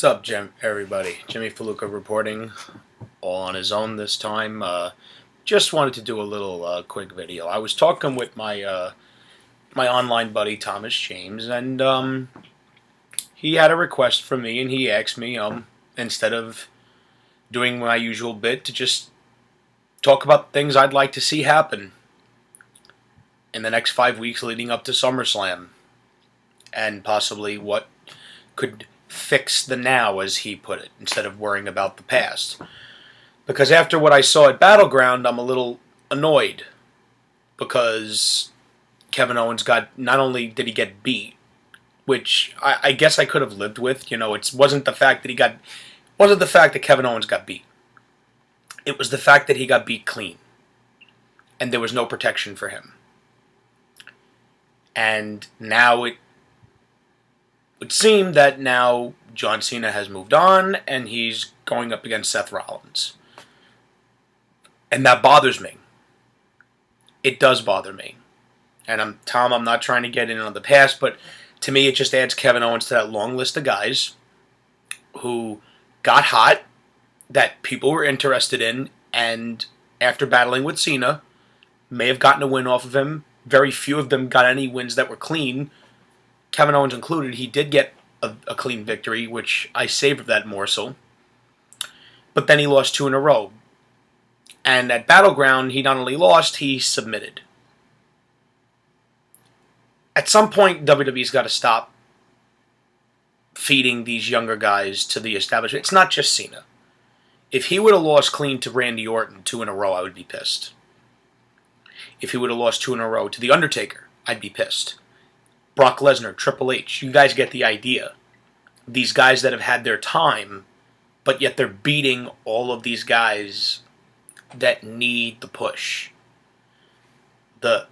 What's up, Jim? Everybody, Jimmy Faluca reporting, all on his own this time. Just wanted to do a little quick video. I was talking with my online buddy Thomas James, and he had a request from me, and he asked me instead of doing my usual bit to just talk about things I'd like to see happen in the next 5 weeks leading up to SummerSlam, and possibly what could fix the now, as he put it, instead of worrying about the past. Because after what I saw at Battleground, I'm a little annoyed. Because Kevin Owens not only did he get beat, which I guess I could have lived with. It wasn't the fact that Kevin Owens got beat. It was the fact that he got beat clean. And there was no protection for him. And now it would seem that now John Cena has moved on and he's going up against Seth Rollins. And that bothers me. It does bother me. And I'm not trying to get in on the past, but to me it just adds Kevin Owens to that long list of guys who got hot, that people were interested in, and after battling with Cena, may have gotten a win off of him. Very few of them got any wins that were clean. Kevin Owens included. He did get a clean victory, which I savored that morsel. But then he lost 2 in a row. And at Battleground, he not only lost, he submitted. At some point, WWE's got to stop feeding these younger guys to the establishment. It's not just Cena. If he would have lost clean to Randy Orton 2 in a row, I would be pissed. If he would have lost 2 in a row to The Undertaker, I'd be pissed. Brock Lesnar, Triple H, you guys get the idea. These guys that have had their time, but yet they're beating all of these guys that need the push. The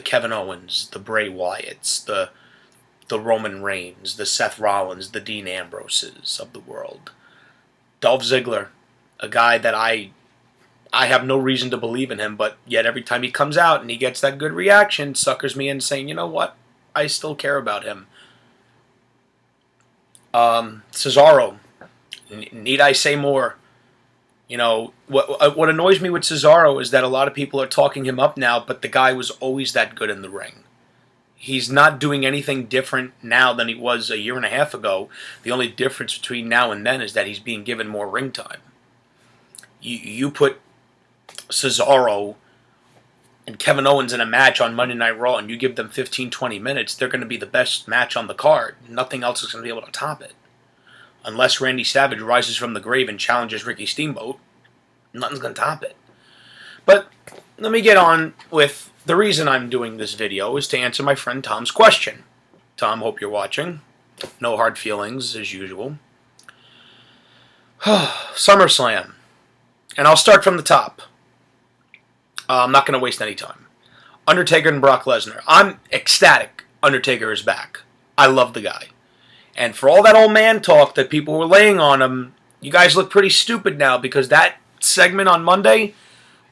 Kevin Owens, the Bray Wyatts, the Roman Reigns, the Seth Rollins, the Dean Ambroses of the world. Dolph Ziggler, a guy that I have no reason to believe in him, but yet every time he comes out and he gets that good reaction, suckers me in saying, you know what? I still care about him. Cesaro. Need I say more? What annoys me with Cesaro is that a lot of people are talking him up now, but the guy was always that good in the ring. He's not doing anything different now than he was a year and a half ago. The only difference between now and then is that he's being given more ring time. You put Cesaro and Kevin Owens in a match on Monday Night Raw and you give them 15-20 minutes, they're going to be the best match on the card. Nothing else is going to be able to top it. Unless Randy Savage rises from the grave and challenges Ricky Steamboat, nothing's going to top it. But let me get on with the reason I'm doing this video is to answer my friend Tom's question. Tom, hope you're watching. No hard feelings, as usual. SummerSlam. And I'll start from the top. I'm not going to waste any time. Undertaker and Brock Lesnar. I'm ecstatic Undertaker is back. I love the guy. And for all that old man talk that people were laying on him, you guys look pretty stupid now because that segment on Monday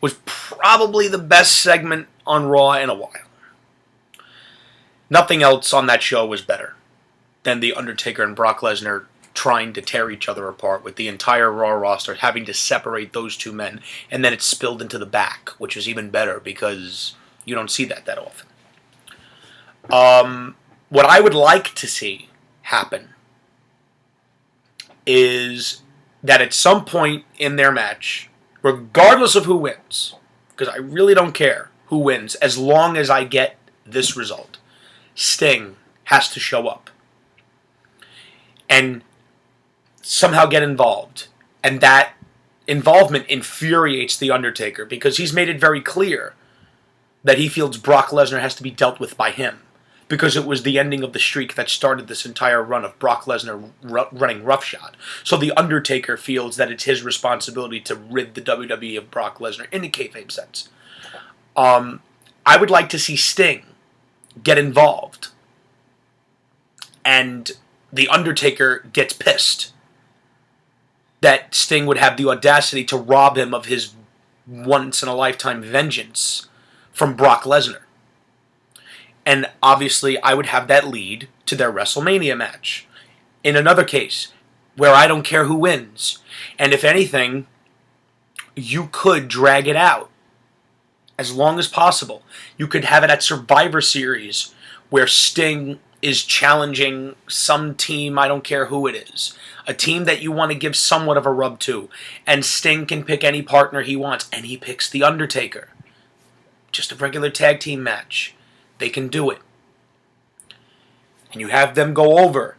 was probably the best segment on Raw in a while. Nothing else on that show was better than the Undertaker and Brock Lesnar trying to tear each other apart, with the entire Raw roster having to separate those two men, and then it spilled into the back, which is even better because you don't see that often. What I would like to see happen is that at some point in their match, regardless of who wins, because I really don't care who wins as long as I get this result, Sting has to show up and somehow get involved. And that involvement infuriates The Undertaker because he's made it very clear that he feels Brock Lesnar has to be dealt with by him, because it was the ending of the streak that started this entire run of Brock Lesnar running roughshod. So The Undertaker feels that it's his responsibility to rid the WWE of Brock Lesnar in a kayfabe sense. I would like to see Sting get involved, and The Undertaker gets pissed that Sting would have the audacity to rob him of his once-in-a-lifetime vengeance from Brock Lesnar. And obviously, I would have that lead to their WrestleMania match. In another case, where I don't care who wins. And if anything, you could drag it out as long as possible. You could have it at Survivor Series where Sting is challenging some team, I don't care who it is, a team that you want to give somewhat of a rub to, and Sting can pick any partner he wants, and he picks The Undertaker. Just a regular tag team match. They can do it. And you have them go over.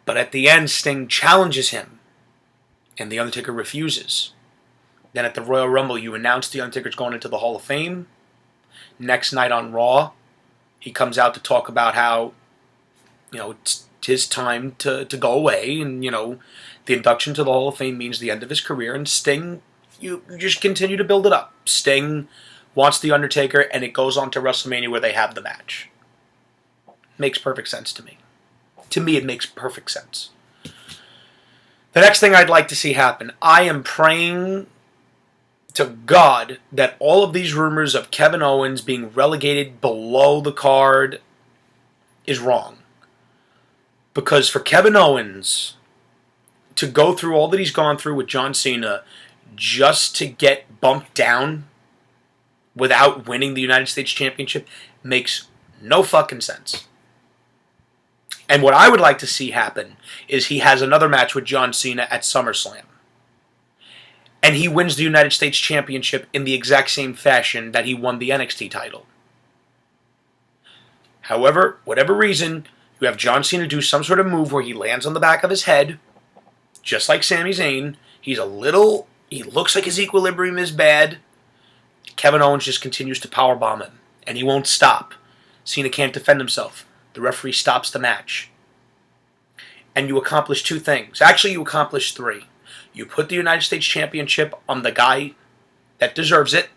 But at the end, Sting challenges him, and The Undertaker refuses. Then at the Royal Rumble, you announce The Undertaker's going into the Hall of Fame. Next night on Raw, he comes out to talk about how, it's his time to go away, and, the induction to the Hall of Fame means the end of his career, and Sting, you just continue to build it up. Sting wants The Undertaker, and it goes on to WrestleMania where they have the match. Makes perfect sense to me. To me, it makes perfect sense. The next thing I'd like to see happen, I am praying to God that all of these rumors of Kevin Owens being relegated below the card is wrong. Because for Kevin Owens to go through all that he's gone through with John Cena just to get bumped down without winning the United States Championship makes no fucking sense. And what I would like to see happen is he has another match with John Cena at SummerSlam. And he wins the United States Championship in the exact same fashion that he won the NXT title. However, whatever reason, you have John Cena do some sort of move where he lands on the back of his head, just like Sami Zayn. He looks like his equilibrium is bad. Kevin Owens just continues to powerbomb him, and he won't stop. Cena can't defend himself. The referee stops the match. And you accomplish two things. Actually, you accomplish three. You put the United States Championship on the guy that deserves it.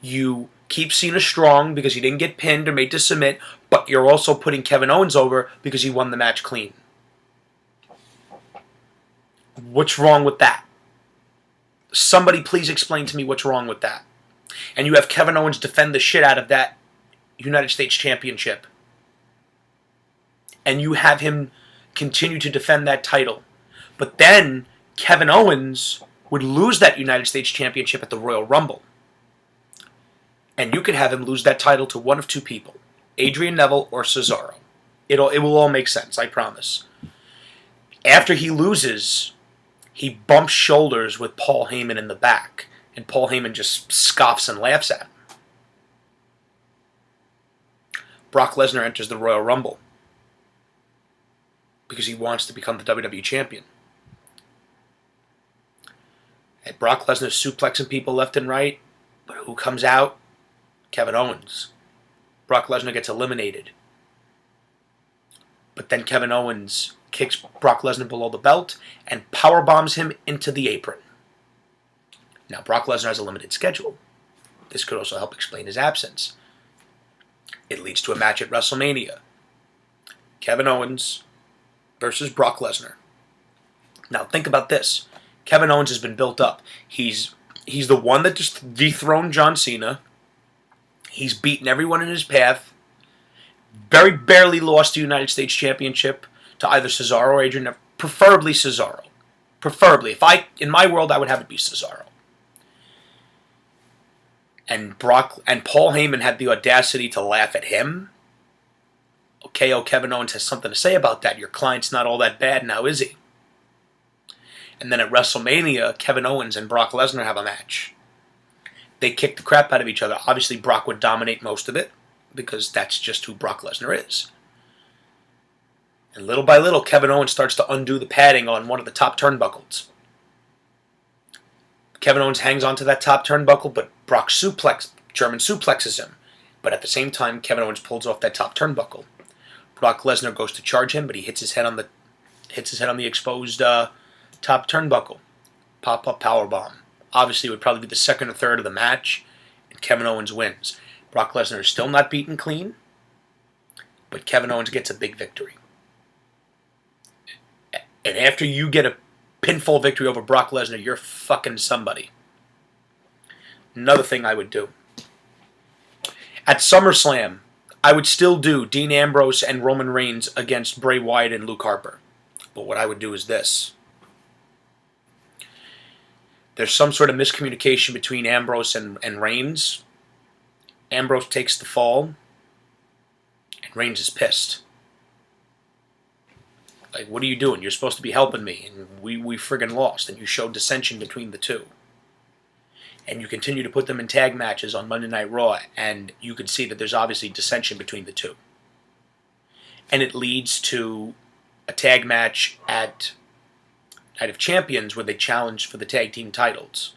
You keep Cena strong because he didn't get pinned or made to submit, but you're also putting Kevin Owens over because he won the match clean. What's wrong with that? Somebody please explain to me what's wrong with that. And you have Kevin Owens defend the shit out of that United States Championship. And you have him continue to defend that title. But then Kevin Owens would lose that United States Championship at the Royal Rumble. And you could have him lose that title to one of two people, Adrian Neville or Cesaro. It will all make sense, I promise. After he loses, he bumps shoulders with Paul Heyman in the back, and Paul Heyman just scoffs and laughs at him. Brock Lesnar enters the Royal Rumble because he wants to become the WWE Champion. And Brock Lesnar suplexing people left and right, but who comes out? Kevin Owens. Brock Lesnar gets eliminated. But then Kevin Owens kicks Brock Lesnar below the belt and powerbombs him into the apron. Now, Brock Lesnar has a limited schedule. This could also help explain his absence. It leads to a match at WrestleMania. Kevin Owens versus Brock Lesnar. Now, think about this. Kevin Owens has been built up. He's the one that just dethroned John Cena. He's beaten everyone in his path. Very barely lost the United States Championship to either Cesaro or Adrian, preferably Cesaro. Preferably. In my world, I would have it be Cesaro. And Paul Heyman had the audacity to laugh at him. Okay, Kevin Owens has something to say about that. Your client's not all that bad now, is he? And then at WrestleMania, Kevin Owens and Brock Lesnar have a match. They kick the crap out of each other. Obviously, Brock would dominate most of it because that's just who Brock Lesnar is. And little by little, Kevin Owens starts to undo the padding on one of the top turnbuckles. Kevin Owens hangs onto that top turnbuckle, but Brock German suplexes him. But at the same time, Kevin Owens pulls off that top turnbuckle. Brock Lesnar goes to charge him, but he hits his head on the exposed top turnbuckle. Pop-up powerbomb. Obviously, it would probably be the second or third of the match, and Kevin Owens wins. Brock Lesnar is still not beaten clean, but Kevin Owens gets a big victory. And after you get a pinfall victory over Brock Lesnar, you're fucking somebody. Another thing I would do. At SummerSlam, I would still do Dean Ambrose and Roman Reigns against Bray Wyatt and Luke Harper. But what I would do is this. There's some sort of miscommunication between Ambrose and Reigns. Ambrose takes the fall, and Reigns is pissed. Like, what are you doing? You're supposed to be helping me, and we friggin' lost, and you showed dissension between the two. And you continue to put them in tag matches on Monday Night Raw, and you can see that there's obviously dissension between the two. And it leads to a tag match at Night of Champions where they challenge for the tag team titles,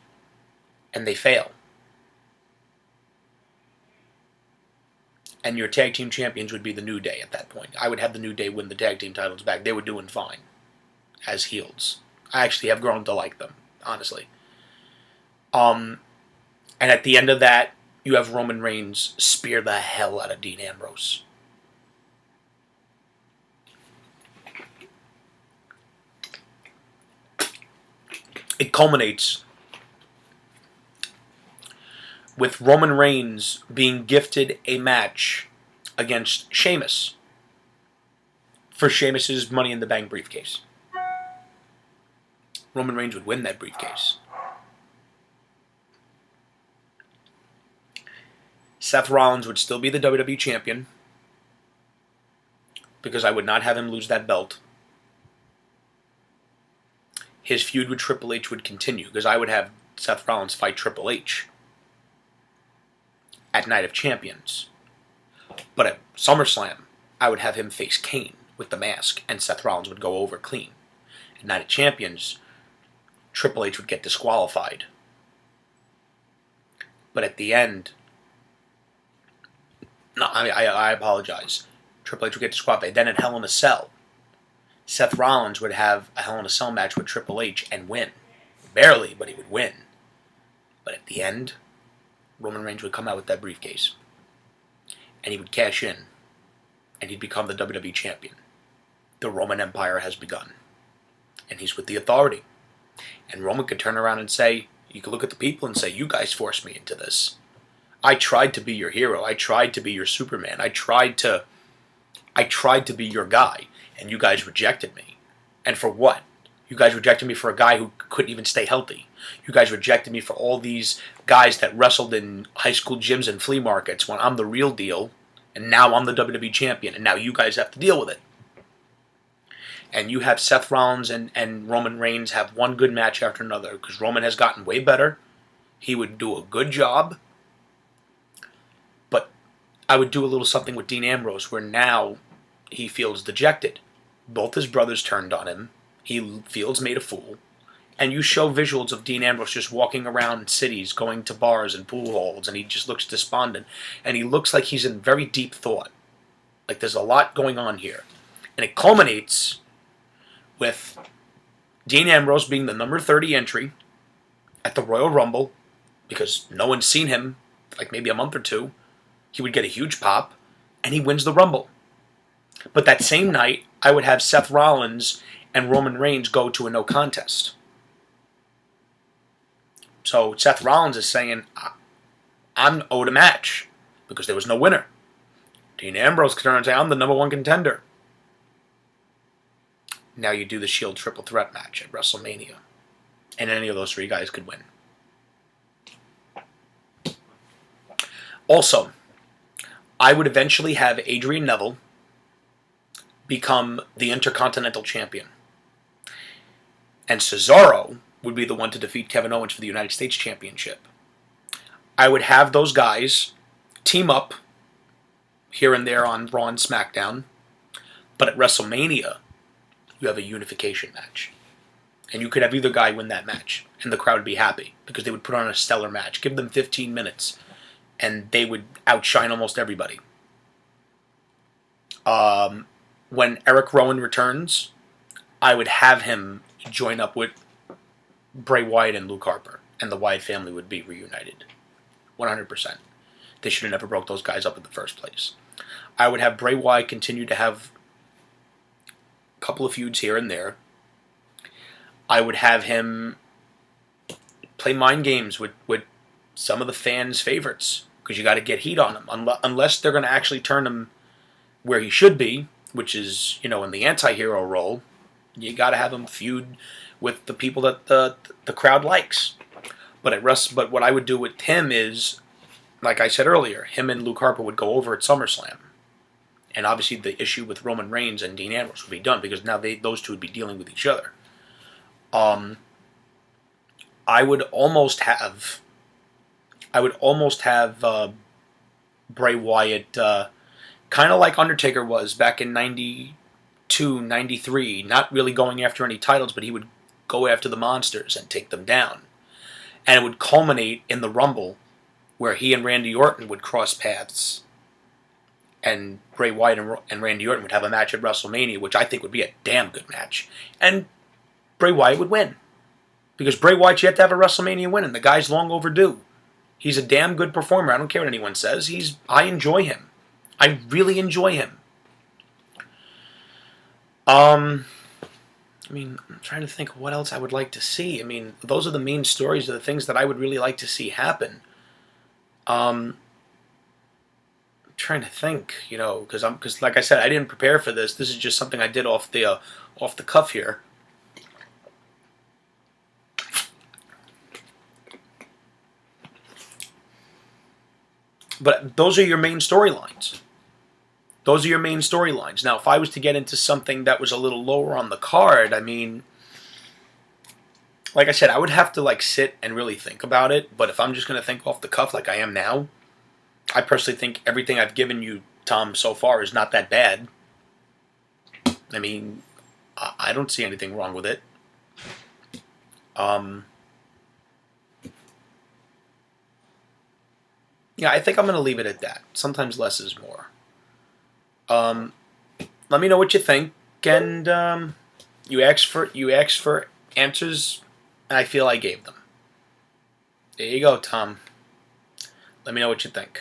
and they fail. And your tag team champions would be the New Day at that point. I would have the New Day win the tag team titles back. They were doing fine as heels. I actually have grown to like them, honestly. And at the end of that, you have Roman Reigns spear the hell out of Dean Ambrose. It culminates with Roman Reigns being gifted a match against Sheamus for Sheamus's Money in the Bank briefcase. Roman Reigns would win that briefcase. Seth Rollins would still be the WWE champion because I would not have him lose that belt. His feud with Triple H would continue because I would have Seth Rollins fight Triple H at Night of Champions. But at SummerSlam, I would have him face Kane with the mask, and Seth Rollins would go over clean. At Night of Champions, Triple H would get disqualified. But at the end, I apologize. Triple H would get disqualified. Then at Hell in a Cell, Seth Rollins would have a Hell in a Cell match with Triple H and win. Barely, but he would win. But at the end, Roman Reigns would come out with that briefcase. And he would cash in. And he'd become the WWE champion. The Roman Empire has begun. And he's with the Authority. And Roman could turn around and say, you could look at the people and say, you guys forced me into this. I tried to be your hero. I tried to be your Superman. I tried to be your guy. And you guys rejected me. And for what? You guys rejected me for a guy who couldn't even stay healthy. You guys rejected me for all these guys that wrestled in high school gyms and flea markets when I'm the real deal. And now I'm the WWE champion. And now you guys have to deal with it. And you have Seth Rollins and Roman Reigns have one good match after another. Because Roman has gotten way better. He would do a good job. But I would do a little something with Dean Ambrose where now he feels dejected. Both his brothers turned on him. He feels made a fool. And you show visuals of Dean Ambrose just walking around cities, going to bars and pool halls, and he just looks despondent. And he looks like he's in very deep thought. Like there's a lot going on here. And it culminates with Dean Ambrose being the number 30 entry at the Royal Rumble, because no one's seen him like maybe a month or two. He would get a huge pop, and he wins the Rumble. But that same night, I would have Seth Rollins and Roman Reigns go to a no contest. So Seth Rollins is saying, I'm owed a match because there was no winner. Dean Ambrose could turn and say, I'm the number one contender. Now you do the Shield triple threat match at WrestleMania. And any of those three guys could win. Also, I would eventually have Adrian Neville become the Intercontinental Champion. And Cesaro would be the one to defeat Kevin Owens for the United States Championship. I would have those guys team up here and there on Raw and SmackDown. But at WrestleMania, you have a unification match. And you could have either guy win that match. And the crowd would be happy because they would put on a stellar match. Give them 15 minutes. And they would outshine almost everybody. When Eric Rowan returns, I would have him join up with Bray Wyatt and Luke Harper. And the Wyatt family would be reunited. 100%. They should have never broke those guys up in the first place. I would have Bray Wyatt continue to have a couple of feuds here and there. I would have him play mind games with some of the fans' favorites. Because you got to get heat on him. Unless they're going to actually turn him where he should be, which is, in the anti-hero role. You got to have him feud with the people that the crowd likes. But what I would do with him is, like I said earlier, him and Luke Harper would go over at SummerSlam, and obviously the issue with Roman Reigns and Dean Ambrose would be done because now those two would be dealing with each other. Um, I would almost have, Bray Wyatt, kind of like Undertaker was back in '92, '93, not really going after any titles, but he would go after the monsters and take them down. And it would culminate in the Rumble, where he and Randy Orton would cross paths, and Bray Wyatt and Randy Orton would have a match at WrestleMania, which I think would be a damn good match. And Bray Wyatt would win. Because Bray Wyatt, you have to have a WrestleMania win, and the guy's long overdue. He's a damn good performer. I don't care what anyone says. I enjoy him. I really enjoy him. I mean, I'm trying to think of what else I would like to see. I mean, those are the main stories of the things that I would really like to see happen. I'm trying to think, because like I said, I didn't prepare for this. This is just something I did off the cuff here. But those are your main storylines. Those are your main storylines. Now, if I was to get into something that was a little lower on the card, I mean, like I said, I would have to sit and really think about it. But if I'm just going to think off the cuff like I am now, I personally think everything I've given you, Tom, so far is not that bad. I mean, I don't see anything wrong with it. Yeah, I think I'm going to leave it at that. Sometimes less is more. Let me know what you think, and you asked for answers, and I feel I gave them. There you go, Tom. Let me know what you think.